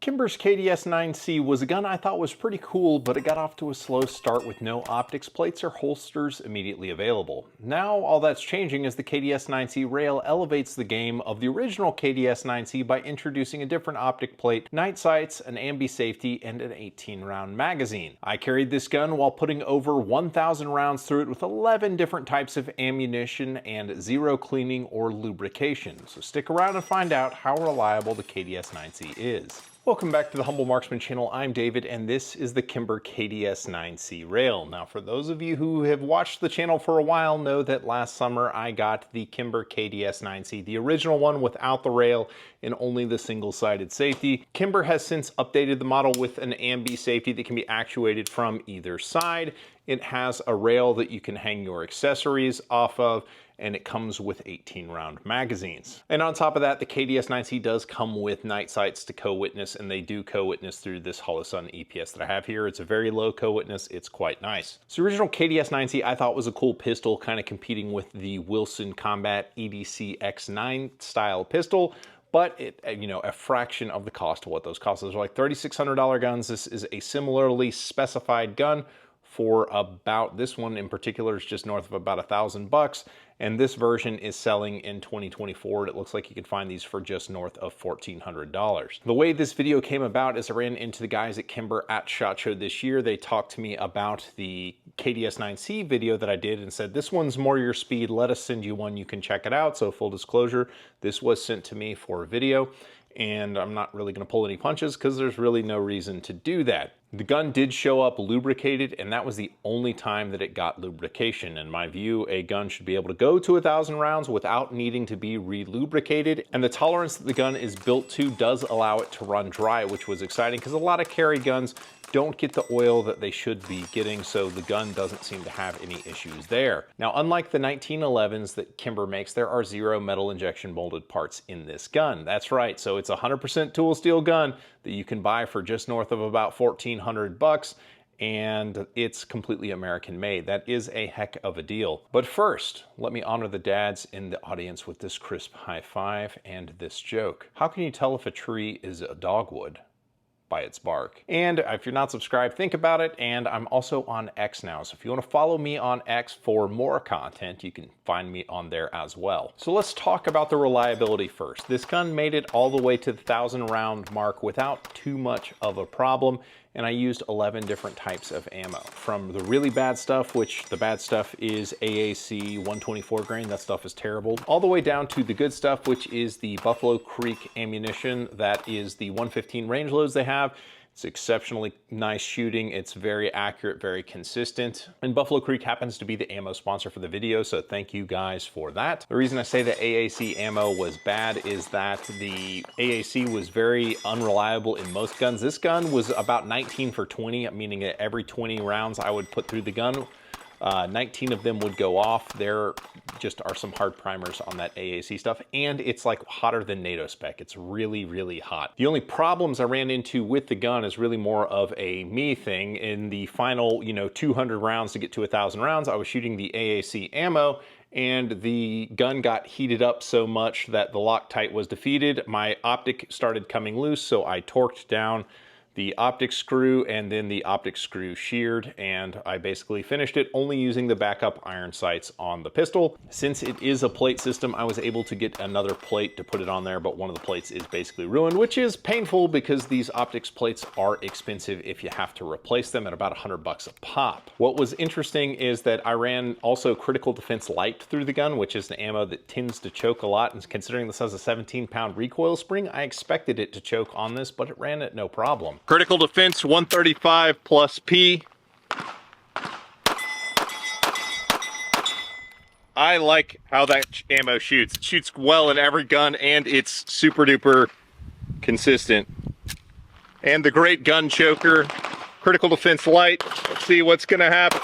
Kimber's KDS9C was a gun I thought was pretty cool, but it got off to a slow start with no optics plates or holsters immediately available. Now all that's changing as the KDS9C Rail elevates the game of the original KDS9C by introducing a different optic plate, night sights, an ambi safety, and an 18-round magazine. I carried this gun while putting over 1,000 rounds through it with 11 different types of ammunition and zero cleaning or lubrication. So stick around and find out how reliable the KDS9C is. Welcome back to the Humble Marksman channel. I'm David, and this is the Kimber KDS9C Rail. Now, for those of you who have watched the channel for a while know that last summer I got the Kimber KDS9C, the original one without the rail and only the single-sided safety. Kimber has since updated the model with an ambi safety that can be actuated from either side. It has a rail that you can hang your accessories off of, and it comes with 18-round magazines. And on top of that, the KDS9C does come with night sights to co-witness, and they do co-witness through this Holosun EPS that I have here. It's a very low co-witness. It's quite nice. So the original KDS9C I thought was a cool pistol, kind of competing with the Wilson Combat EDC X9 style pistol, but it, a fraction of the cost of what those cost. Those are like $3,600 guns. This is a similarly specified gun for about, this one in particular is just north of about $1,000, and this version is selling in 2024. It looks like you can find these for just north of $1,400. The way this video came about is I ran into the guys at Kimber at SHOT Show this year. They talked to me about the KDS9C video that I did and said, this one's more your speed, let us send you one, you can check it out. So full disclosure, this was sent to me for a video, and I'm not really gonna pull any punches because there's really no reason to do that. The gun did show up lubricated, and that was the only time that it got lubrication. In my view, a gun should be able to go to 1,000 rounds without needing to be re-lubricated, and the tolerance that the gun is built to does allow it to run dry, which was exciting because a lot of carry guns don't get the oil that they should be getting, so the gun doesn't seem to have any issues there. Now, unlike the 1911s that Kimber makes, there are 0 metal injection molded parts in this gun. That's right, so it's a 100% tool steel gun that you can buy for just north of about $1,400, and it's completely American made. That is a heck of a deal. But first, let me honor the dads in the audience with this crisp high five and this joke. How can you tell if a tree is a dogwood? By its bark. And if you're not subscribed, think about it. And I'm also on X now, so if you want to follow me on X for more content, you can find me on there as well. So let's talk about the reliability first. This gun made it all the way to the 1,000 round mark without too much of a problem, and I used 11 different types of ammo. From the really bad stuff, which the bad stuff is AAC 124 grain, that stuff is terrible, all the way down to the good stuff, which is the Buffalo Creek ammunition. That is the 115 range loads they have. It's exceptionally nice shooting. It's very accurate, very consistent. And Buffalo Creek happens to be the ammo sponsor for the video, so thank you guys for that. The reason I say the AAC ammo was bad is that the AAC was very unreliable in most guns. This gun was about 19 for 20, meaning that every 20 rounds I would put through the gun, 19 of them would go off. There just are some hard primers on that AAC stuff, and it's like hotter than NATO spec. It's really, really hot. The only problems I ran into with the gun is really more of a me thing. In the final, 200 rounds to get to 1,000 rounds, I was shooting the AAC ammo, and the gun got heated up so much that the Loctite was defeated. My optic started coming loose, so I torqued down the optic screw, and then the optic screw sheared, and I basically finished it only using the backup iron sights on the pistol. Since it is a plate system, I was able to get another plate to put it on there, but one of the plates is basically ruined, which is painful because these optics plates are expensive if you have to replace them at about $100 a pop. What was interesting is that I ran also Critical Defense Light through the gun, which is an ammo that tends to choke a lot, and considering this has a 17-pound recoil spring, I expected it to choke on this, but it ran it no problem. Critical Defense 135 plus P. I like how that ammo shoots. It shoots well in every gun, and it's super duper consistent. And the great gun choker, Critical Defense Light. Let's see what's gonna happen.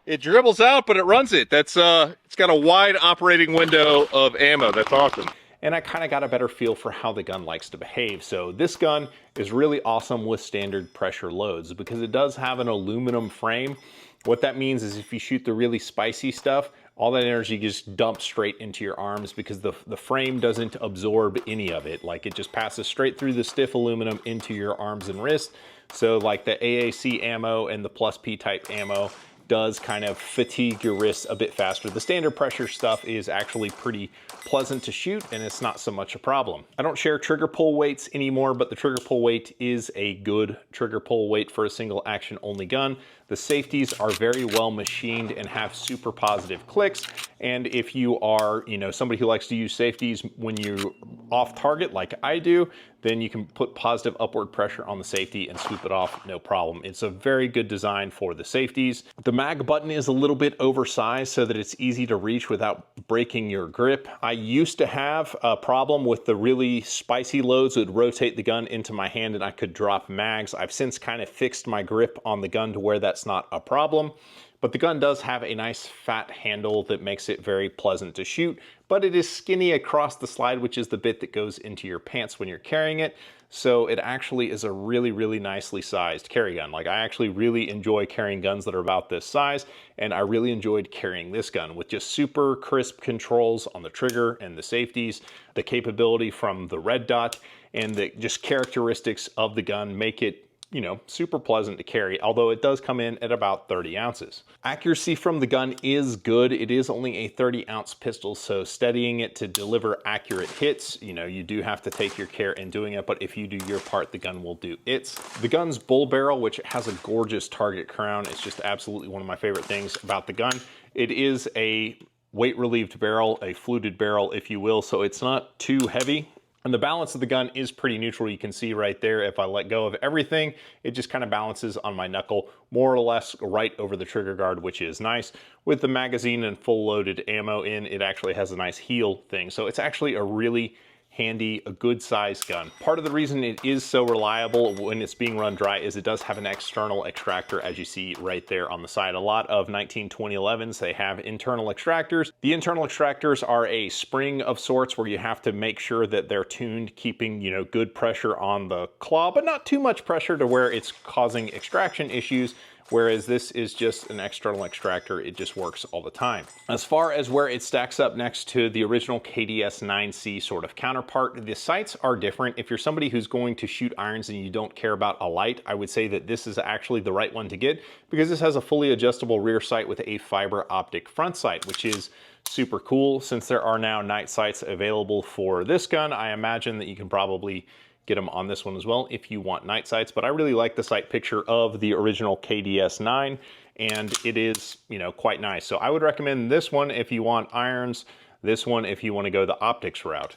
It dribbles out, but it runs it. That's it's got a wide operating window of ammo. That's awesome. And I kind of got a better feel for how the gun likes to behave. So this gun is really awesome with standard pressure loads because it does have an aluminum frame. What that means is if you shoot the really spicy stuff, all that energy just dumps straight into your arms because the frame doesn't absorb any of it. Like, it just passes straight through the stiff aluminum into your arms and wrists. So like the AAC ammo and the plus P type ammo does kind of fatigue your wrists a bit faster. The standard pressure stuff is actually pretty pleasant to shoot, and it's not so much a problem. I don't share trigger pull weights anymore, but the trigger pull weight is a good trigger pull weight for a single action only gun. The safeties are very well machined and have super positive clicks. And if you are, you know, somebody who likes to use safeties when you're off target like I do, then you can put positive upward pressure on the safety and swoop it off, no problem. It's a very good design for the safeties. The mag button is a little bit oversized so that it's easy to reach without breaking your grip. I used to have a problem with the really spicy loads that would rotate the gun into my hand and I could drop mags. I've since kind of fixed my grip on the gun to where that's not a problem. But the gun does have a nice fat handle that makes it very pleasant to shoot, but it is skinny across the slide, which is the bit that goes into your pants when you're carrying it. So it actually is a really, really nicely sized carry gun. Like, I actually really enjoy carrying guns that are about this size, and I really enjoyed carrying this gun with just super crisp controls on the trigger and the safeties, the capability from the red dot, and the just characteristics of the gun make it, you know, super pleasant to carry, although it does come in at about 30 ounces. Accuracy from the gun is good. It is only a 30-ounce pistol, so steadying it to deliver accurate hits, you know, you do have to take your care in doing it, but if you do your part, the gun will do its. The gun's bull barrel, which has a gorgeous target crown, is just absolutely one of my favorite things about the gun. It is a weight-relieved barrel, a fluted barrel, if you will, so it's not too heavy. And the balance of the gun is pretty neutral. You can see right there, if I let go of everything, it just kind of balances on my knuckle, more or less right over the trigger guard, which is nice. With the magazine and full loaded ammo in, it actually has a nice heel thing. So it's actually a really handy, a good sized gun. Part of the reason it is so reliable when it's being run dry is it does have an external extractor, as you see right there on the side. A lot of 192011s, they have internal extractors. The internal extractors are a spring of sorts where you have to make sure that they're tuned, keeping, you know, good pressure on the claw, but not too much pressure to where it's causing extraction issues. Whereas this is just an external extractor, it just works all the time. As far as where it stacks up next to the original KDS9C sort of counterpart, the sights are different. If you're somebody who's going to shoot irons and you don't care about a light, I would say that this is actually the right one to get, because this has a fully adjustable rear sight with a fiber optic front sight, which is super cool. Since there are now night sights available for this gun, I imagine that you can probably get them on this one as well if you want night sights, but I really like the sight picture of the original KDS9, and it is, you know, quite nice. So I would recommend this one if you want irons, this one if you want to go the optics route.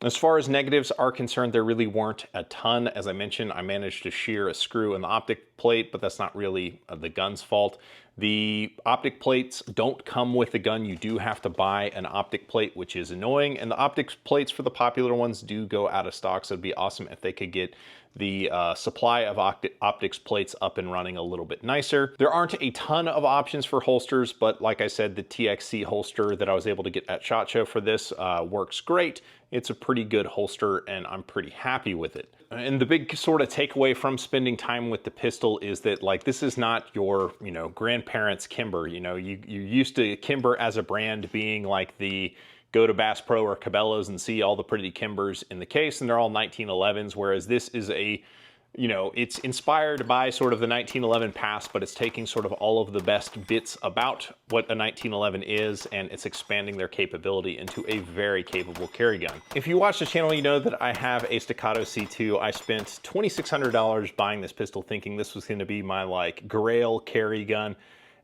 As far as negatives are concerned, there really weren't a ton. As I mentioned, I managed to shear a screw in the optic plate, but that's not really the gun's fault. The optic plates don't come with the gun. You do have to buy an optic plate, which is annoying. And the optic plates for the popular ones do go out of stock, so it'd be awesome if they could get the supply of optics plates up and running a little bit nicer. There aren't a ton of options for holsters, but like I said, the TXC holster that I was able to get at SHOT Show for this works great. It's a pretty good holster and I'm pretty happy with it. And the big sort of takeaway from spending time with the pistol is that, like, this is not your, you know, grandparents' Kimber. You know, you're used to Kimber as a brand being like the go to Bass Pro or Cabela's and see all the pretty Kimbers in the case, and they're all 1911s, whereas this is a, you know, it's inspired by sort of the 1911 past, but it's taking sort of all of the best bits about what a 1911 is, and it's expanding their capability into a very capable carry gun. If you watch the channel, you know that I have a Staccato C2. I spent $2,600 buying this pistol thinking this was gonna be my, like, grail carry gun.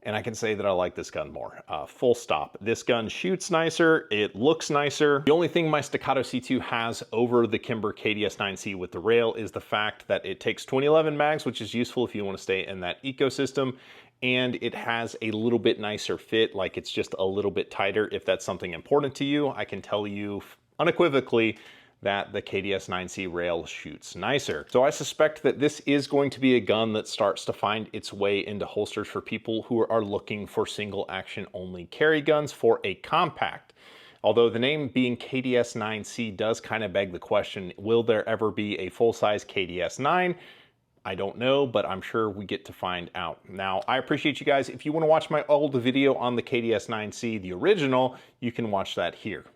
And I can say that I like this gun more, full stop. This gun shoots nicer, it looks nicer. The only thing my Staccato C2 has over the Kimber KDS9C with the rail is the fact that it takes 2011 mags, which is useful if you want to stay in that ecosystem, and it has a little bit nicer fit, like it's just a little bit tighter. If that's something important to you, I can tell you unequivocally that the KDS9C Rail shoots nicer. So I suspect that this is going to be a gun that starts to find its way into holsters for people who are looking for single action only carry guns for a compact. Although the name being KDS9C does kind of beg the question, will there ever be a full-size KDS9? I don't know, but I'm sure we get to find out. Now, I appreciate you guys. If you want to watch my old video on the KDS9C, the original, you can watch that here.